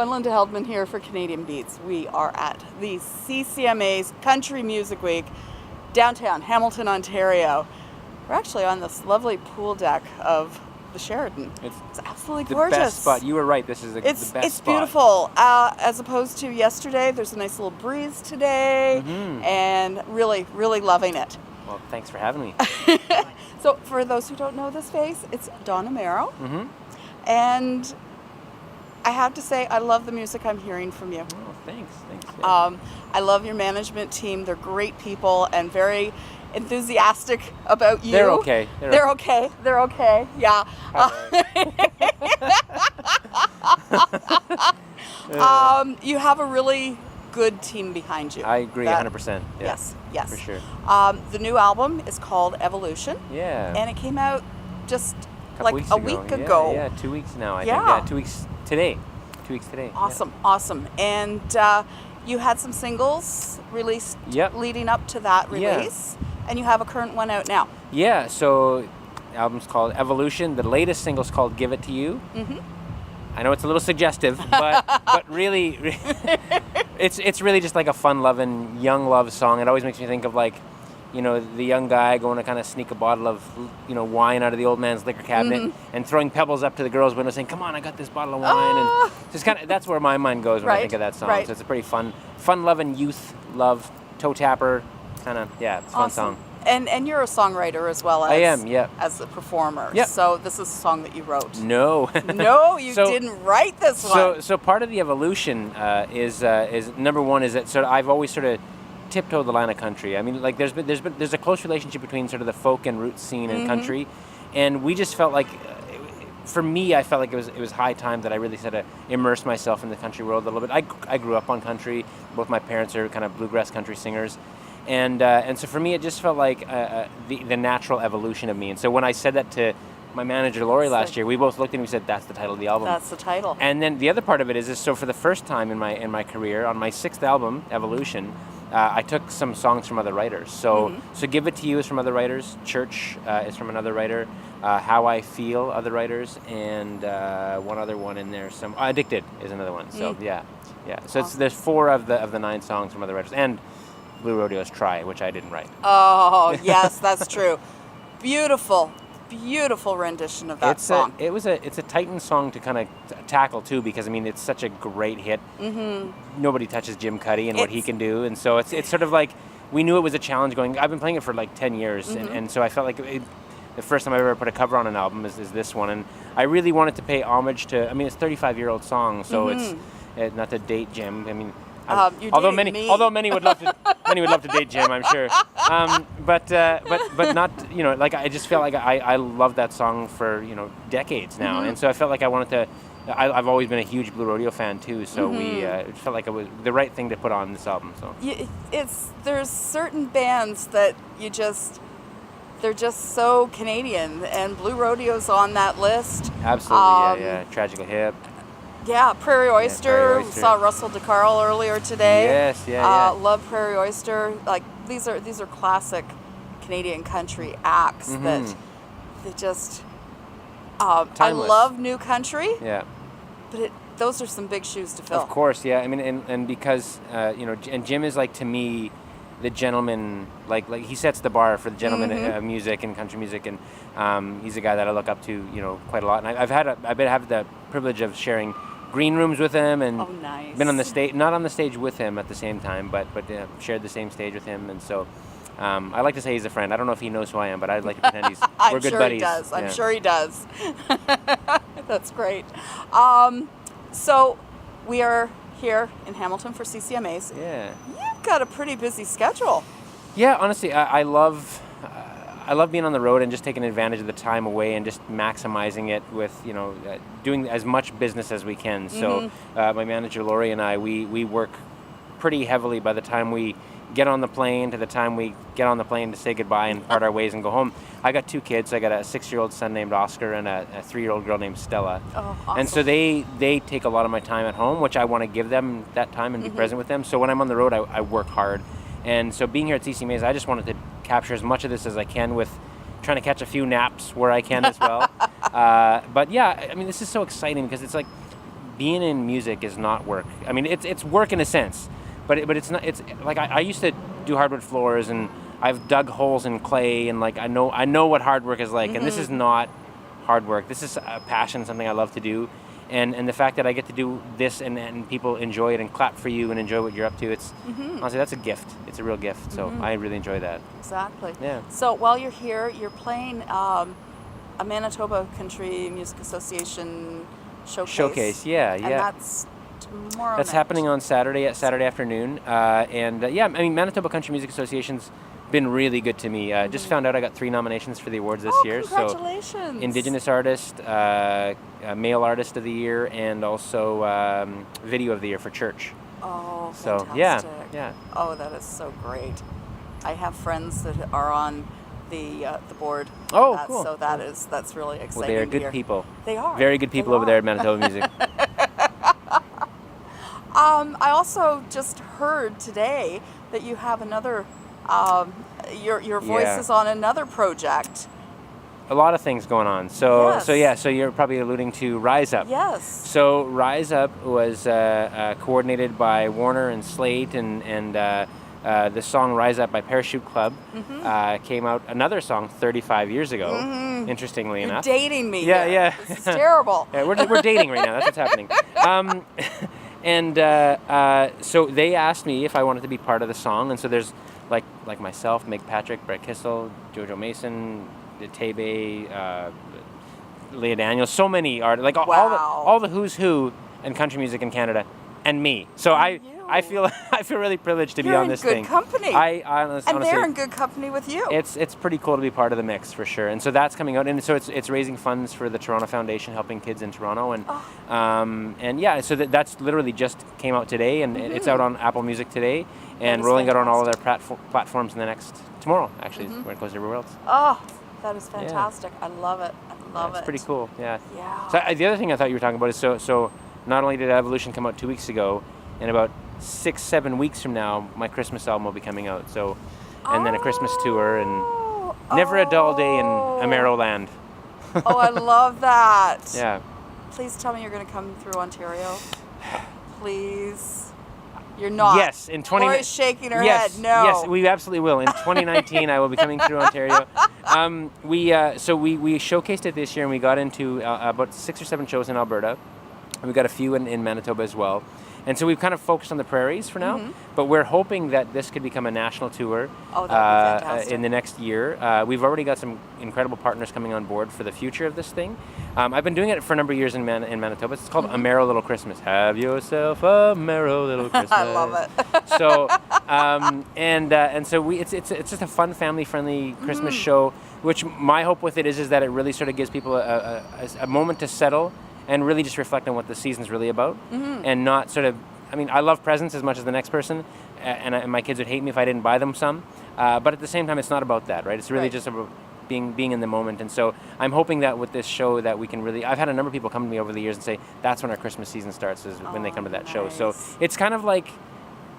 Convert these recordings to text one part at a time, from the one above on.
everyone, Linda Heldman here for Canadian Beats. We are at the CCMA's Country Music Week, downtown Hamilton, Ontario. We're actually on this lovely pool deck of the Sheraton. It's absolutely gorgeous. The best spot. You were right. This is the best spot. It's beautiful. As opposed to yesterday, there's a nice little breeze today, and really, really loving it. Well, thanks for having me. So, for those who don't know this face, it's Don Amero, and I have to say, I love the music I'm hearing from you. Oh, thanks. Yeah. I love your management team. They're great people and very enthusiastic about you. They're okay. They're okay. Yeah. You have a really good team behind you. I agree 100%. Yeah, yes. For sure. The new album is called Evolution. Yeah. And it came out just a week ago. Yeah, 2 weeks now, I think. Yeah, 2 weeks today. 2 weeks today. Awesome. And you had some singles released leading up to that release, and you have a current one out now. Yeah, so the album's called Evolution. The latest single's called Give It To You. I know it's a little suggestive, but really, it's really just like a fun-loving, young love song. It always makes me think of the young guy going to kind of sneak a bottle of, wine out of the old man's liquor cabinet and throwing pebbles up to the girl's window saying, "Come on, I got this bottle of wine." And just kind of, that's where my mind goes when I think of that song. Right. So it's a pretty fun-loving youth love, toe tapper, kind of, it's a fun song. And you're a songwriter as well as I am, as a performer. Yep. So this is a song that you wrote. No. No, you didn't write this one. So part of the evolution is number one is that sort of I've always sort of tiptoed the line of country. I mean, like there's a close relationship between sort of the folk and roots scene and country, and we just felt like, for me, I felt like it was high time that I really sort of immerse myself in the country world a little bit. I grew up on country. Both my parents are kind of bluegrass country singers, and so for me it just felt like the natural evolution of me. And so when I said that to my manager Lori last year, we both looked and we said, "That's the title of the album." That's the title. And then the other part of it is so for the first time in my career, on my 6th album, Evolution, I took some songs from other writers. So Give It To You is from other writers. Church is from another writer. How I Feel, other writers, and one other one in there. Some Addicted is another one. So yeah. So there's 4 of the 9 songs from other writers, and Blue Rodeo's Try, which I didn't write. Oh yes, that's true. Beautiful rendition of that song. It's a Titan song to kind of tackle too, because I mean it's such a great hit. Nobody touches Jim Cuddy and what he can do, and so it's sort of like we knew it was a challenge going. I've been playing it for like 10 years, and so I felt like the first time I ever put a cover on an album is this one, and I really wanted to pay homage to. I mean, it's a 35-year-old song, so it's not to date Jim. I mean. Although many would love to date Jim, I'm sure, but not, like I just felt like I love that song for decades now, and so I felt like I wanted to. I've always been a huge Blue Rodeo fan too, so we it felt like it was the right thing to put on this album. So there's certain bands that they're just so Canadian, and Blue Rodeo's on that list. Absolutely, yeah. Tragic Hip. Yeah, Prairie Oyster. We saw Russell DeCarl earlier today. Yes, love Prairie Oyster. Like these are classic Canadian country acts that they just. I love new country. Yeah. But those are some big shoes to fill. Of course, yeah. I mean, and because and Jim is like, to me, the gentleman. Like he sets the bar for the gentleman of music and country music, and he's a guy that I look up to quite a lot. And I've had the privilege of sharing green rooms with him, and been on the stage, not on the stage with him at the same time, but shared the same stage with him, and so I like to say he's a friend. I don't know if he knows who I am, but I'd like to pretend we're good buddies. I'm sure he does. That's great. So we are here in Hamilton for CCMAs. Yeah. You've got a pretty busy schedule. Yeah, honestly, I love being on the road and just taking advantage of the time away and just maximizing it with, doing as much business as we can. So my manager Lori and I, we work pretty heavily by the time we get on the plane to the time we get on the plane to say goodbye and part our ways and go home. I got 2 kids. I got a 6-year-old son named Oscar and a 3-year-old girl named Stella. Oh, awesome. And so they take a lot of my time at home, which I want to give them that time and be present with them. So when I'm on the road, I work hard. And so being here at CCMAs, I just wanted to capture as much of this as I can with trying to catch a few naps where I can as well. But yeah, I mean, this is so exciting because it's like being in music is not work. I mean, it's work in a sense, but it's not. It's like I used to do hardwood floors, and I've dug holes in clay, and like I know what hard work is like, and this is not hard work. This is a passion, something I love to do, and the fact that I get to do this and people enjoy it and clap for you and enjoy what you're up to, it's honestly, that's a gift. It's a real gift. So I really enjoy that. Exactly. Yeah. So while you're here, you're playing a Manitoba Country Music Association showcase. Yeah. And that's tomorrow That's night. happening on Saturday afternoon. Yeah, I mean, Manitoba Country Music Association's been really good to me. Just found out I got 3 nominations for the awards this year. Congratulations. So Indigenous Artist, Male Artist of the Year, and also Video of the Year for Church. Oh, So fantastic. yeah. Oh, that is so great. I have friends that are on the board. Oh, that, cool. So that's really exciting. Well, they are to good hear. people. They are. Very good people over there at Manitoba Music. I also just heard today that you have another. Your voice is on another project. A lot of things going on. So you're probably alluding to Rise Up. Yes. So Rise Up was coordinated by Warner and Slate, and the song Rise Up by Parachute Club came out, another song 35 years ago, interestingly enough. You're dating me. Yeah, here. yeah. This is terrible. Yeah, we're dating right now. That's what's happening. So they asked me if I wanted to be part of the song, and so there's like myself, Meg Patrick, Brett Kissel, Jojo Mason, Tebe, Leah Daniels, so many artists, like all the who's who in country music in Canada, and me. So I feel really privileged to be on this thing. You're in good company. Honestly, and they're in good company with you. It's pretty cool to be part of the mix for sure. And so that's coming out, and so it's raising funds for the Toronto Foundation, helping kids in Toronto, and yeah, so that's literally just came out today, and it's out on Apple Music today, and rolling out on all of their platforms in the next tomorrow. Actually, where it goes everywhere else. Oh, that is fantastic! Yeah. I love it. I love it. It's pretty cool. Yeah. Yeah. So the other thing I thought you were talking about is so not only did Evolution come out 2 weeks ago, in about 6-7 weeks from now, my Christmas album will be coming out. So, and then a Christmas tour, and never a dull day in Amero land. Oh, I love that. Yeah. Please tell me you're going to come through Ontario. Please. You're not. Yes, in 20. Laura's shaking her head. No. Yes, we absolutely will. In 2019, I will be coming through Ontario. We showcased it this year, and we got into about 6 or 7 shows in Alberta. And we got a few in Manitoba as well. And so we've kind of focused on the prairies for now, but we're hoping that this could become a national tour in the next year. We've already got some incredible partners coming on board for the future of this thing. I've been doing it for a number of years in Manitoba. It's called Amero Little Christmas. Have yourself a Amero Little Christmas. I love it. So and so it's just a fun, family-friendly Christmas show. Which my hope with it is that it really sort of gives people a moment to settle and really just reflect on what the season's really about, and not sort of, I mean, I love presents as much as the next person, and my kids would hate me if I didn't buy them some, but at the same time, it's not about that, right? It's really just about being in the moment, and so I'm hoping that with this show that we can really, I've had a number of people come to me over the years and say, that's when our Christmas season starts, is when they come to that show. So it's kind of like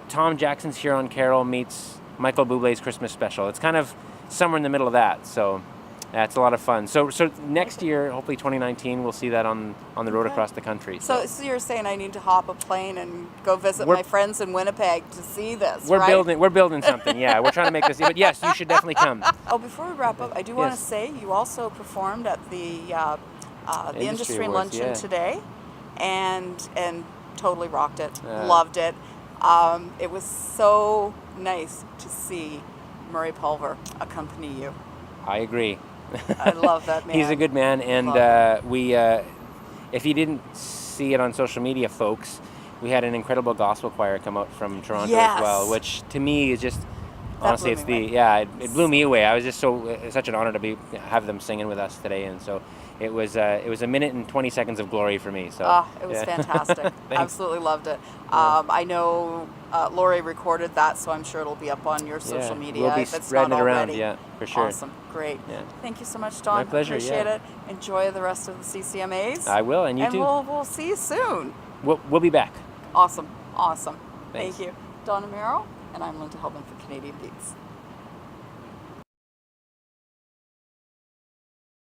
Tom Jackson's Huron Carol meets Michael Bublé's Christmas special. It's kind of somewhere in the middle of that, so... Yeah, it's a lot of fun. So next year, hopefully 2019, we'll see that on the road across the country. So you're saying I need to hop a plane and go visit my friends in Winnipeg to see this, we're right? We're building something, yeah. We're trying to make this, but yes, you should definitely come. Oh, before we wrap up, I do want to say you also performed at the Industry Awards, Luncheon today, and totally rocked it, loved it. It was so nice to see Murray Pulver accompany you. I agree. I love that man. He's a good man, and if you didn't see it on social media, folks, we had an incredible gospel choir come out from Toronto as well, which to me is just, honestly, it's it blew me away. I was just such an honor to have them singing with us today, and so it was a minute and 20 seconds of glory for me. So it was fantastic. Absolutely loved it. I know Lori recorded that, so I'm sure it'll be up on your social media. We'll be if it's spreading not it around, already. for sure. Awesome, great. Yeah. Thank you so much, Don. My pleasure. Appreciate it. Enjoy the rest of the CCMAs. I will, and you too. And we'll see you soon. We'll be back. Awesome. Thanks. Thank you, Don Amero, and I'm Linda Heldman for Canadian Beats.